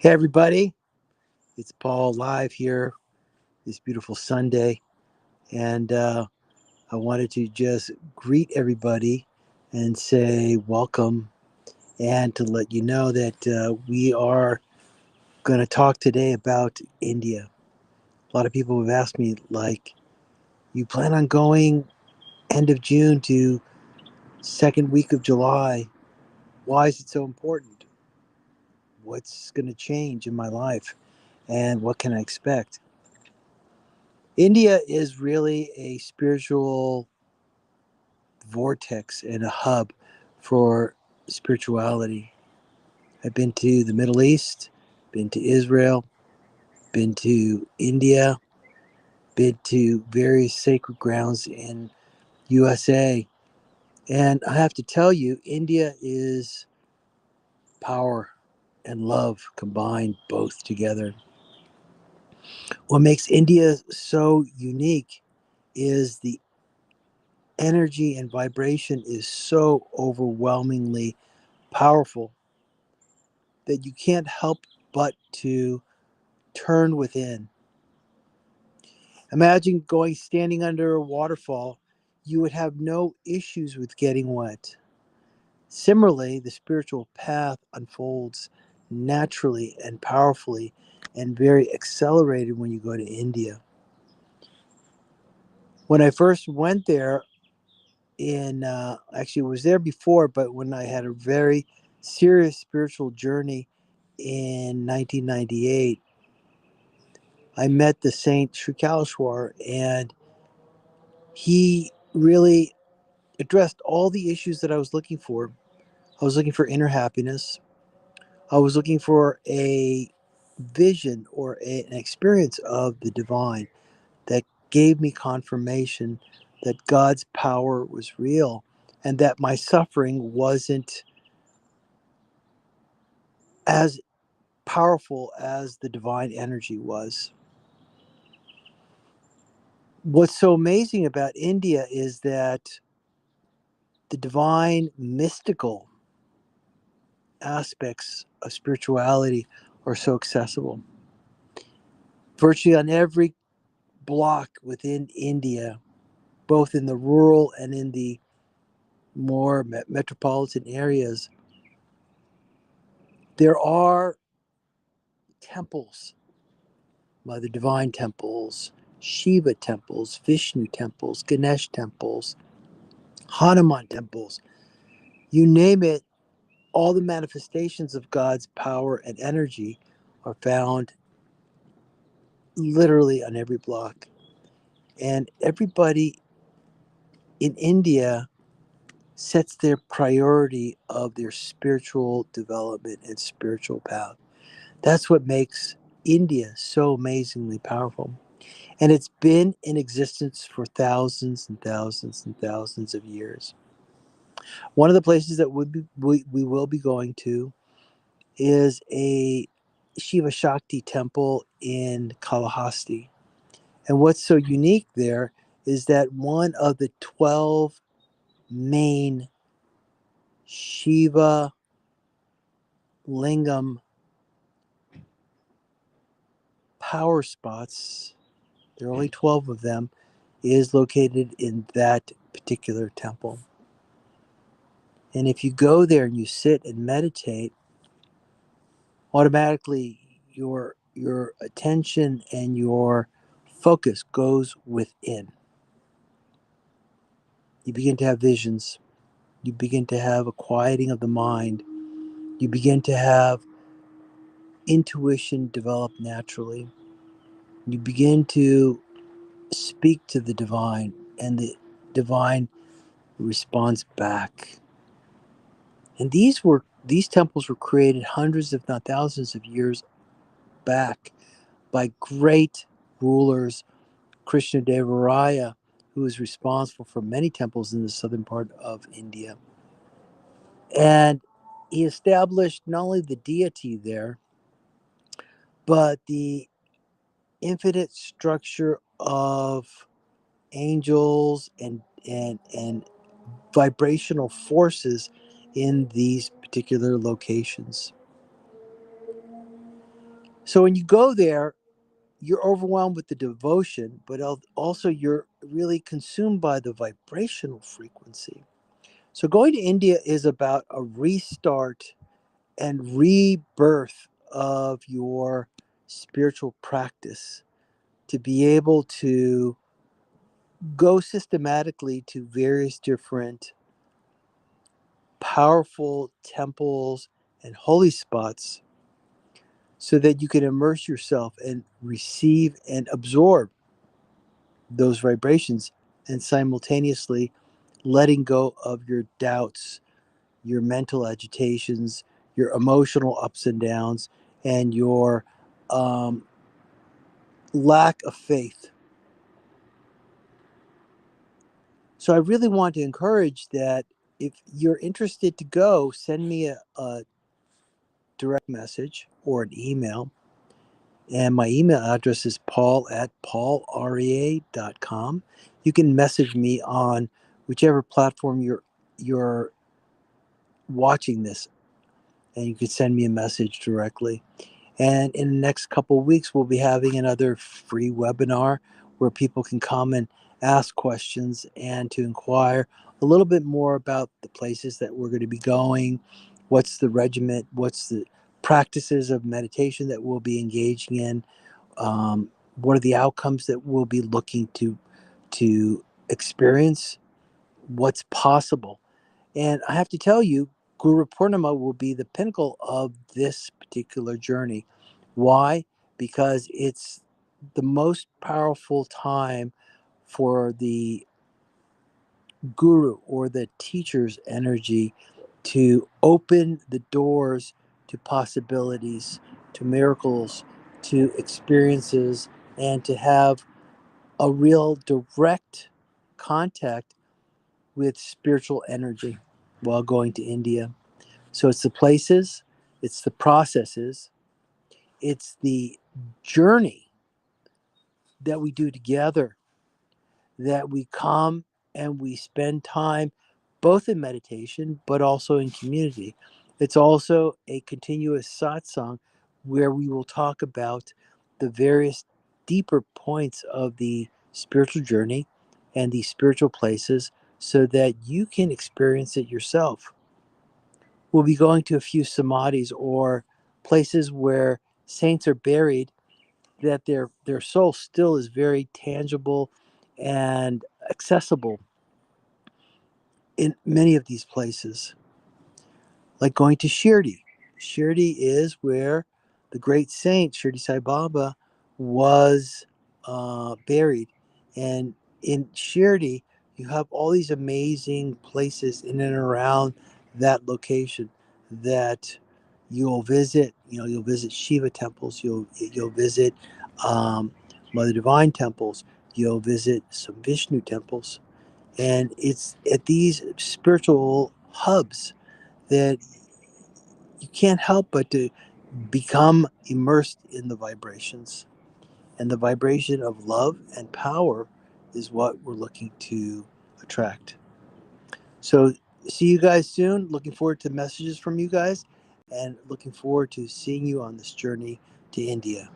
Hey, everybody. It's Paul live here this beautiful Sunday. And I wanted to just greet everybody and say welcome and to let you know that we are going to talk today about India. A lot of people have asked me, like, you plan on going end of June to second week of July. Why is it so important? What's going to change in my life? And what can I expect? India is really a spiritual vortex and a hub for spirituality. I've been to the Middle East, been to Israel, been to India, been to various sacred grounds in USA. And I have to tell you, India is power and love combined both together. What makes India so unique is the energy and vibration is so overwhelmingly powerful that you can't help but to turn within. Imagine standing under a waterfall, you would have no issues with getting wet. Similarly, the spiritual path unfolds naturally and powerfully and very accelerated when you go to India. When I first went there, actually was there before, but when I had a very serious spiritual journey in 1998, I met the Saint Srikaleshwar, and he really addressed all the issues that I was looking for. I was looking for inner happiness. I was looking for a vision or an experience of the divine that gave me confirmation that God's power was real and that my suffering wasn't as powerful as the divine energy was. What's so amazing about India is that the divine mystical aspects of spirituality are so accessible. Virtually on every block within India, both in the rural and in the more metropolitan areas, there are temples, Mother Divine temples, Shiva temples, Vishnu temples, Ganesh temples, Hanuman temples, you name it, all the manifestations of God's power and energy are found literally on every block. And everybody in India sets their priority of their spiritual development and spiritual path. That's what makes India so amazingly powerful. And it's been in existence for thousands and thousands and thousands of years. One of the places that we will be going to is a Shiva Shakti temple in Kalahasti. And what's so unique there is that one of the 12 main Shiva Lingam power spots, there are only 12 of them, is located in that particular temple. And if you go there and you sit and meditate, automatically your attention and your focus goes within. You begin to have visions. You begin to have a quieting of the mind. You begin to have intuition develop naturally. You begin to speak to the divine, and the divine responds back. And these temples were created hundreds, if not thousands, of years back by great rulers. Krishnadeva, who is responsible for many temples in the southern part of India. And he established not only the deity there, but the infinite structure of angels and vibrational forces in these particular locations. So when you go there, you're overwhelmed with the devotion, but also you're really consumed by the vibrational frequency. So going to India is about a restart and rebirth of your spiritual practice, to be able to go systematically to various different powerful temples and holy spots so that you can immerse yourself and receive and absorb those vibrations, and simultaneously letting go of your doubts, your mental agitations, your emotional ups and downs, and your um, lack of faith. So I really want to encourage that if you're interested to go, send me a direct message or an email. And my email address is paul@paulrea.com. You can message me on whichever platform you're watching this, and you can send me a message directly. And in the next couple of weeks, we'll be having another free webinar where people can come and ask questions and to inquire a little bit more about the places that we're going to be going, what's the regiment, what's the practices of meditation that we'll be engaging in, what are the outcomes that we'll be looking to experience, what's possible. And I have to tell you, Guru Purnima will be the pinnacle of this particular journey. Why? Because it's the most powerful time for the guru or the teacher's energy to open the doors to possibilities, to miracles, to experiences, and to have a real direct contact with spiritual energy while going to India. So it's the places, it's the processes, it's the journey that we do together, that we come and we spend time both in meditation but also in community. It's also a continuous satsang where we will talk about the various deeper points of the spiritual journey and the spiritual places so that you can experience it yourself. We'll be going to a few samadhis or places where saints are buried, that their soul still is very tangible and accessible in many of these places, like going to Shirdi. Shirdi is where the great saint Shirdi Sai Baba was buried. And in Shirdi, you have all these amazing places in and around that location that you'll visit. You'll visit Shiva temples. You'll visit um, Mother Divine temples. You'll visit some Vishnu temples, and it's at these spiritual hubs that you can't help but to become immersed in the vibrations. And the vibration of love and power is what we're looking to attract. So, see you guys soon. Looking forward to messages from you guys and looking forward to seeing you on this journey to India.